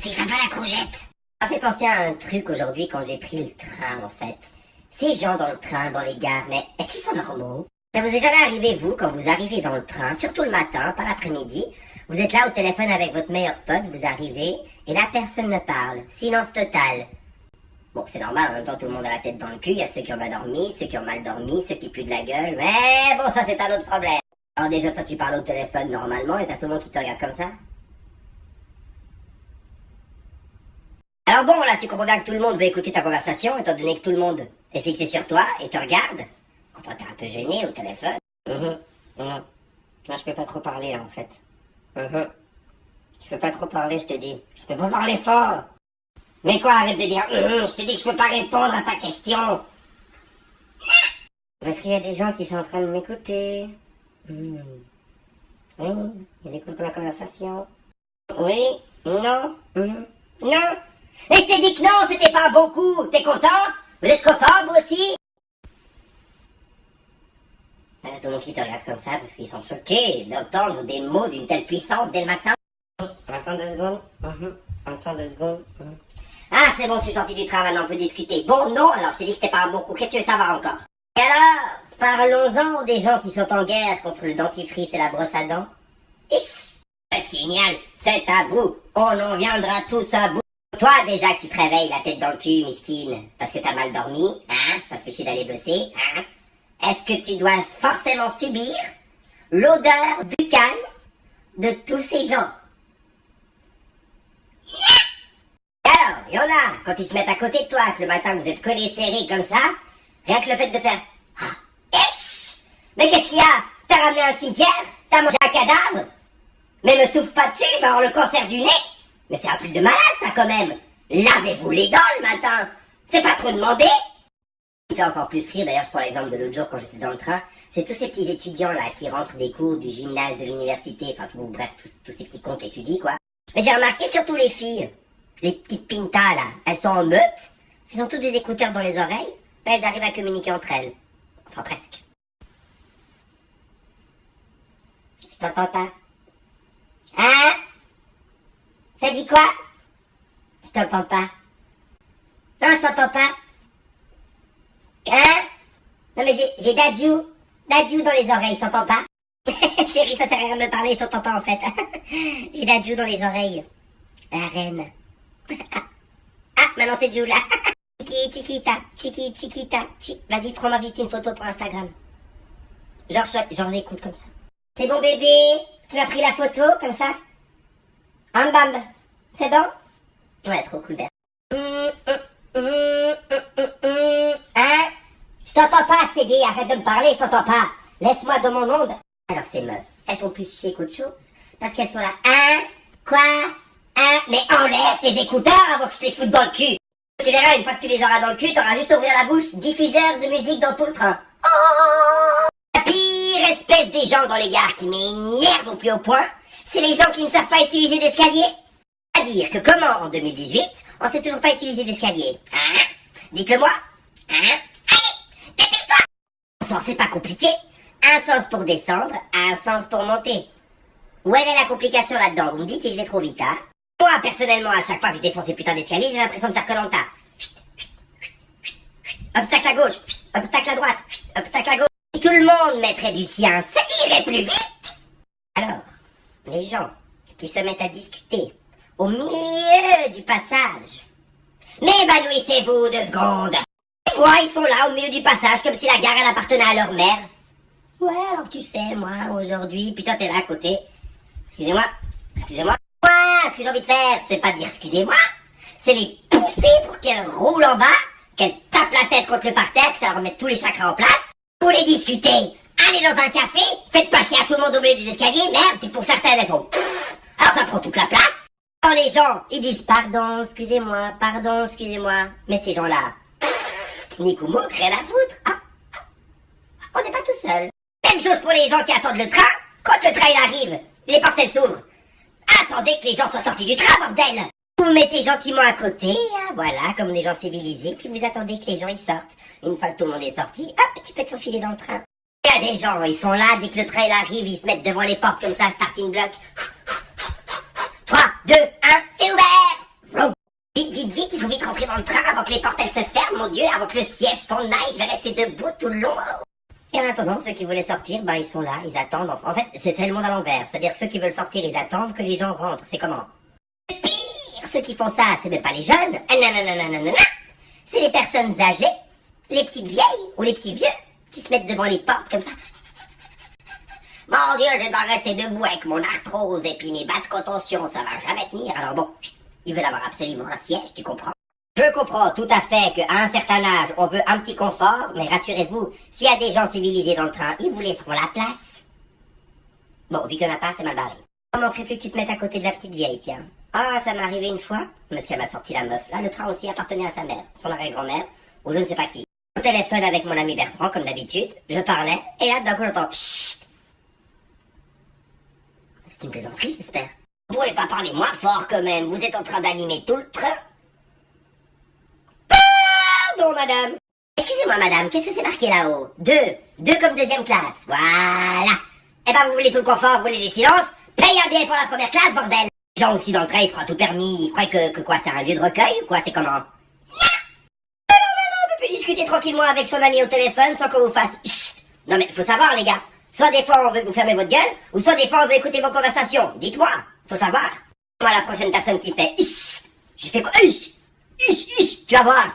C'est pas la courgette. Ça m'a fait penser à un truc aujourd'hui quand j'ai pris le train en fait. Ces gens dans le train, dans les gares, mais est-ce qu'ils sont normaux? Ça vous est jamais arrivé, vous, quand vous arrivez dans le train, surtout le matin, pas l'après-midi, vous êtes là au téléphone avec votre meilleur pote, vous arrivez, et là personne ne parle. Silence total. Bon, c'est normal, en même temps tout le monde a la tête dans le cul, il y a ceux qui ont bien dormi, ceux qui ont mal dormi, ceux qui puent de la gueule, mais bon, ça c'est un autre problème. Alors déjà, toi tu parles au téléphone normalement, et t'as tout le monde qui te regarde comme ça? Alors bon, là, tu comprends bien que tout le monde veut écouter ta conversation, étant donné que tout le monde est fixé sur toi et te regarde. Toi, t'es un peu gêné au téléphone. Non, je peux pas trop parler, là, en fait. Je peux pas trop parler, je te dis. Je peux pas parler fort. Mais quoi, arrête de dire je te dis que je peux pas répondre à ta question. Parce qu'il y a des gens qui sont en train de m'écouter. Oui, ils écoutent ma conversation. Oui, non, non. Et je t'ai dit que non, c'était pas un bon coup. T'es content? Vous êtes content, vous aussi? Tout le monde qui te regarde comme ça parce qu'ils sont choqués d'entendre des mots d'une telle puissance dès le matin. Attends 2 secondes. Attends 2 secondes. Ah, c'est bon, je suis sorti du train, maintenant on peut discuter. Bon, non, alors je t'ai dit que c'était pas un bon coup. Qu'est-ce que tu veux savoir encore? Et alors, parlons-en des gens qui sont en guerre contre le dentifrice et la brosse à dents. Ish! Le signal, c'est à bout. On en viendra tous à bout. Toi, déjà que tu te réveilles la tête dans le cul, miskine, parce que t'as mal dormi, hein? Ça te fait chier d'aller bosser, hein? Est-ce que tu dois forcément subir l'odeur buccale de tous ces gens? Alors, il y en a, quand ils se mettent à côté de toi, que le matin vous êtes collés serrés comme ça, rien que le fait de faire Ish! Mais qu'est-ce qu'il y a? T'as ramené un cimetière? T'as mangé un cadavre? Mais me souffle pas dessus, je vais avoir le cancer du nez! Mais c'est un truc de malade, ça, quand même! Lavez-vous les dents le matin! C'est pas trop demandé! Ce qui fait encore plus rire, d'ailleurs, je prends l'exemple de l'autre jour quand j'étais dans le train, c'est tous ces petits étudiants, là, qui rentrent des cours du gymnase, de l'université, enfin, bref, tous ces petits cons qui étudient, quoi. Mais j'ai remarqué surtout les filles, les petites pintas, là, elles sont en meute, elles ont toutes des écouteurs dans les oreilles, mais elles arrivent à communiquer entre elles. Enfin, presque. Je t'entends pas. Hein? T'as dit quoi? Je t'entends pas. Non, je t'entends pas. Hein? Non mais j'ai Dadju dans les oreilles, je t'entends pas? Chérie, ça sert à rien de me parler, je t'entends pas en fait. J'ai Dadju dans les oreilles. La reine. Ah, maintenant c'est Ju là. Chiquita. Vas-y, prends-moi vite une photo pour Instagram. Genre j'écoute comme ça. C'est bon bébé? Tu as pris la photo comme ça? Bam. C'est bon? Ouais, trop cool, Bert. Hein? Je t'entends pas, CD, arrête de me parler, je t'entends pas. Laisse-moi dans mon monde. Alors ces meufs, elles font plus chier qu'autre chose. Parce qu'elles sont là, quoi? Mais enlève tes écouteurs avant que je les foute dans le cul. Tu verras, une fois que tu les auras dans le cul, t'auras juste à ouvrir la bouche, diffuseur de musique dans tout le train. Oh! La pire espèce des gens dans les gares qui m'énervent au plus haut point, c'est les gens qui ne savent pas utiliser d'escalier. C'est-à-dire que comment, en 2018, on sait toujours pas utiliser d'escalier? Hein? Dites-le moi. Hein? Allez, dépêche-toi! Bon sang, c'est pas compliqué. Un sens pour descendre, un sens pour monter. Où elle est la complication là-dedans? Vous me dites si je vais trop vite, hein? Moi, personnellement, à chaque fois que je descends ces putains d'escaliers, j'ai l'impression de faire Koh-Lanta. Obstacle à gauche, obstacle à droite, obstacle à gauche. Si tout le monde mettrait du sien, ça irait plus vite! Alors, les gens qui se mettent à discuter au milieu du passage. Mais évanouissez-vous 2 secondes. Et moi, ils sont là au milieu du passage comme si la gare elle appartenait à leur mère. Ouais, alors tu sais, moi, aujourd'hui, putain, t'es là à côté. Excusez-moi. Moi, ce que j'ai envie de faire, c'est pas de dire excusez-moi, c'est les pousser pour qu'elles roulent en bas, qu'elles tapent la tête contre le parterre, que ça leur remette tous les chakras en place. Pour les discuter, allez dans un café, faites pas chier à tout le monde au milieu des escaliers, merde, puis pour certaines, elles font alors ça prend toute la place. Quand les gens, ils disent pardon, excusez-moi, mais ces gens-là, ni Koumouk, rien à foutre. On n'est pas tout seul. Même chose pour les gens qui attendent le train, quand le train il arrive, les portes elles s'ouvrent. Attendez que les gens soient sortis du train, bordel! Vous vous mettez gentiment à côté, hein, voilà, comme des gens civilisés, puis vous attendez que les gens ils sortent. Une fois que tout le monde est sorti, hop, tu peux te faufiler dans le train. Il y a des gens, ils sont là, dès que le train il arrive, ils se mettent devant les portes comme ça, starting block. 3, 2, 1, c'est ouvert! vite rentrer dans le train avant que les portes elles se ferment, mon Dieu, avant que le siège s'en aille, je vais rester debout tout le long. Et en attendant, ceux qui voulaient sortir, bah ils sont là, ils attendent. En fait, c'est le monde à l'envers. C'est-à-dire que ceux qui veulent sortir, ils attendent que les gens rentrent. C'est comment? Le pire, ceux qui font ça, c'est même pas les jeunes. Ah, non, non, non, non, non, non. C'est les personnes âgées, les petites vieilles ou les petits vieux qui se mettent devant les portes comme ça. Mon Dieu, je dois rester debout avec mon arthrose et puis mes bas de contention, ça va jamais tenir. Alors bon, ils veulent avoir absolument un siège, tu comprends? Je comprends tout à fait qu'à un certain âge, on veut un petit confort, mais rassurez-vous, s'il y a des gens civilisés dans le train, ils vous laisseront la place. Bon, vu qu'il n'y en a pas, c'est mal barré. Il ne manquerait plus que tu te mettes à côté de la petite vieille, tiens. Ah, ça m'est arrivé une fois, parce qu'elle m'a sorti la meuf. Là, le train aussi appartenait à sa mère, son arrière-grand-mère, ou je ne sais pas qui. Au téléphone avec mon ami Bertrand, comme d'habitude, je parlais, et là, d'un coup, j'entends chut. C'est une plaisanterie, j'espère. Vous pouvez pas parler moins fort quand même, vous êtes en train d'animer tout le train. Pardon, madame. Excusez-moi, madame, qu'est-ce que c'est marqué là-haut? 2 comme deuxième classe, voilà. Eh ben, vous voulez tout le confort, vous voulez du silence? Payez un billet pour la première classe, bordel. Les gens aussi dans le train, ils se croient tout permis, ils croient que quoi, c'est un lieu de recueil ou quoi, c'est comment? Non, on peut plus discuter tranquillement avec son ami au téléphone sans qu'on vous fasse chut. Non mais, faut savoir, les gars. Soit des fois on veut vous fermer votre gueule, ou soit des fois on veut écouter vos conversations. Dites-moi, faut savoir. Moi, la prochaine personne qui fait ish, je fais quoi? Ish, tu vas voir.